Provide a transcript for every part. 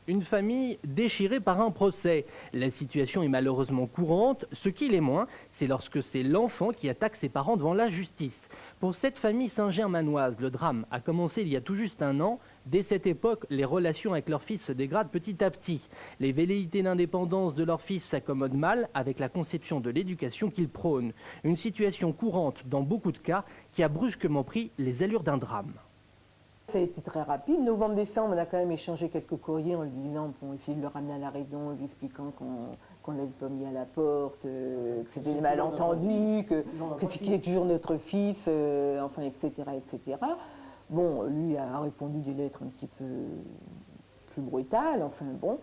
Une famille déchirée par un procès. La situation est malheureusement courante. Ce qui l'est moins, c'est lorsque c'est l'enfant qui attaque ses parents devant la justice. Pour cette famille saint-germanoise, le drame a commencé il y a tout juste un an. Dès cette époque, les relations avec leur fils se dégradent petit à petit. Les velléités d'indépendance de leur fils s'accommodent mal avec la conception de l'éducation qu'ils prônent. Une situation courante dans beaucoup de cas qui a brusquement pris les allures d'un drame. Ça a été très rapide. Novembre-décembre, on a quand même échangé quelques courriers en lui disant, pour essayer de le ramener à la raison, lui expliquant qu'on l'avait pas mis à la porte, que c'était des malentendus, qu'il est toujours notre fils, enfin, etc., etc. Bon, lui a répondu des lettres un petit peu plus brutales, enfin bon.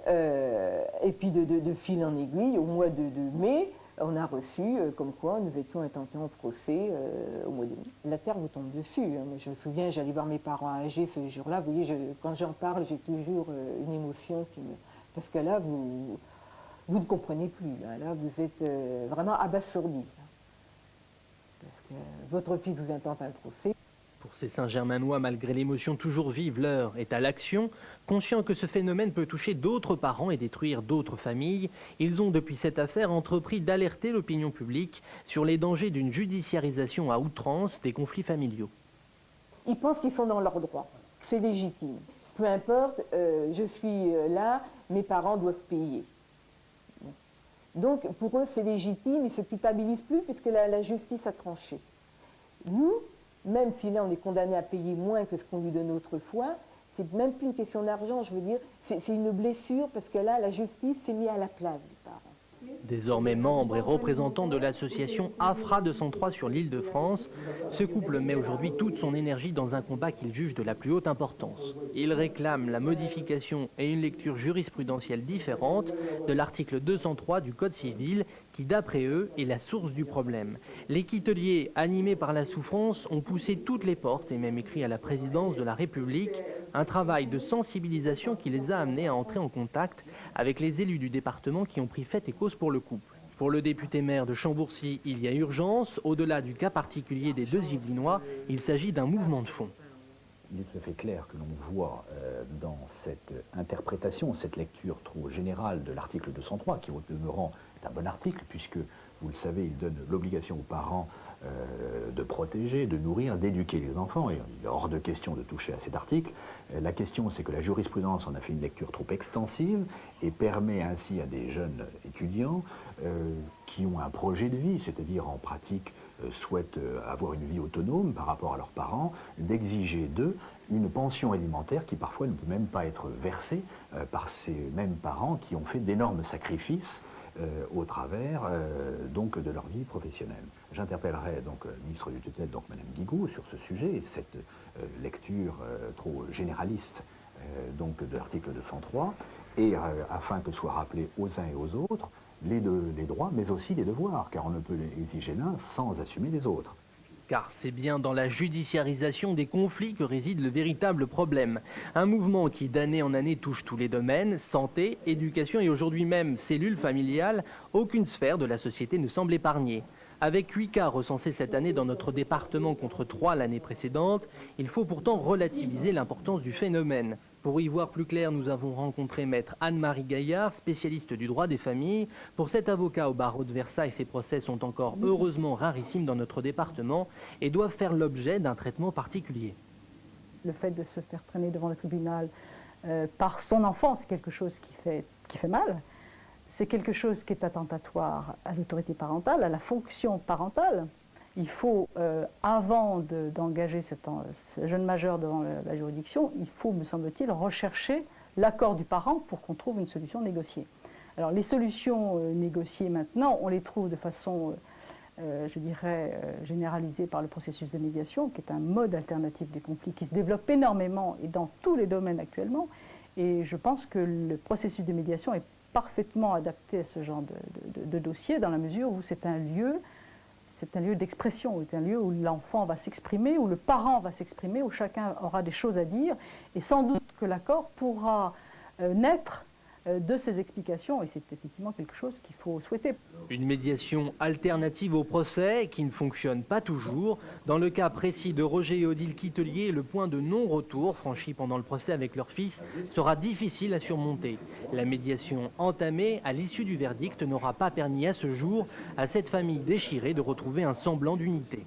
Et puis de fil en aiguille, au mois de mai, on a reçu comme quoi nous étions intentés en procès au mois de mai. La terre vous tombe dessus. Hein. Je me souviin, j'allais voir mes parents âgés ce jour-là. Vous voyez, quand j'en parle, j'ai toujours une émotion qui me... Parce que là, vous ne comprenez plus. Là vous êtes vraiment abasourdi. Parce que votre fils vous intente un procès. Pour ces Saint-Germanois, malgré l'émotion toujours vive, l'heure est à l'action. Conscients que ce phénomène peut toucher d'autres parents et détruire d'autres familles, ils ont depuis cette affaire entrepris d'alerter l'opinion publique sur les dangers d'une judiciarisation à outrance des conflits familiaux. Ils pensent qu'ils sont dans leur droit, c'est légitime. Peu importe, je suis là, mes parents doivent payer. Donc pour eux c'est légitime, ils ne se culpabilisent plus puisque la justice a tranché. Nous, même si là on est condamné à payer moins que ce qu'on lui donnait autrefois, c'est même plus une question d'argent, je veux dire, c'est une blessure parce que là la justice s'est mise à la place des parents. Désormais membre et représentant de l'association AFRA 203 sur l'Île-de-France, ce couple met aujourd'hui toute son énergie dans un combat qu'il juge de la plus haute importance. Il réclame la modification et une lecture jurisprudentielle différente de l'article 203 du Code civil qui, d'après eux, est la source du problème. Les quiteliers, animés par la souffrance, ont poussé toutes les portes et même écrit à la présidence de la République un travail de sensibilisation qui les a amenés à entrer en contact avec les élus du département qui ont pris fait et cause pour le couple. Pour le député maire de Chambourcy, il y a urgence. Au-delà du cas particulier des deux Yvelinois, il s'agit d'un mouvement de fond. Il est tout à fait clair que l'on voit dans cette interprétation, cette lecture trop générale de l'article 203, qui au demeurant est un bon article, puisque, vous le savez, il donne l'obligation aux parents de protéger, de nourrir, d'éduquer les enfants, et il est hors de question de toucher à cet article. La question, c'est que la jurisprudence en a fait une lecture trop extensive et permet ainsi à des jeunes étudiants qui ont un projet de vie, c'est-à-dire en pratique souhaitent avoir une vie autonome par rapport à leurs parents, d'exiger d'eux une pension alimentaire qui parfois ne peut même pas être versée par ces mêmes parents qui ont fait d'énormes sacrifices au travers donc de leur vie professionnelle. J'interpellerai donc le ministre du tutelle, donc Madame Guigou, sur ce sujet, cette lecture trop généraliste donc de l'article 203, et afin que soient rappelés aux uns et aux autres les droits, mais aussi les devoirs, car on ne peut exiger l'un sans assumer les autres. Car c'est bien dans la judiciarisation des conflits que réside le véritable problème. Un mouvement qui d'année en année touche tous les domaines, santé, éducation et aujourd'hui même cellules familiales, aucune sphère de la société ne semble épargnée. Avec 8 cas recensés cette année dans notre département contre 3 l'année précédente, il faut pourtant relativiser l'importance du phénomène. Pour y voir plus clair, nous avons rencontré maître Anne-Marie Gaillard, spécialiste du droit des familles. Pour cet avocat au barreau de Versailles, ces procès sont encore heureusement rarissimes dans notre département et doivent faire l'objet d'un traitement particulier. Le fait de se faire traîner devant le tribunal par son enfant, c'est quelque chose qui fait mal. C'est quelque chose qui est attentatoire à l'autorité parentale, à la fonction parentale. Il faut, avant d'engager ce jeune majeur devant la juridiction, il faut, me semble-t-il, rechercher l'accord du parent pour qu'on trouve une solution négociée. Alors les solutions négociées maintenant, on les trouve de façon, je dirais, généralisée par le processus de médiation, qui est un mode alternatif des conflits qui se développe énormément et dans tous les domaines actuellement. Et je pense que le processus de médiation est parfaitement adapté à ce genre de dossier, dans la mesure où c'est un lieu d'expression, c'est un lieu où l'enfant va s'exprimer, où le parent va s'exprimer, où chacun aura des choses à dire, et sans doute que l'accord pourra naître de ces explications, et c'est effectivement quelque chose qu'il faut souhaiter. Une médiation alternative au procès qui ne fonctionne pas toujours. Dans le cas précis de Roger et Odile Quitelier, le point de non-retour franchi pendant le procès avec leur fils sera difficile à surmonter. La médiation entamée à l'issue du verdict n'aura pas permis à ce jour à cette famille déchirée de retrouver un semblant d'unité.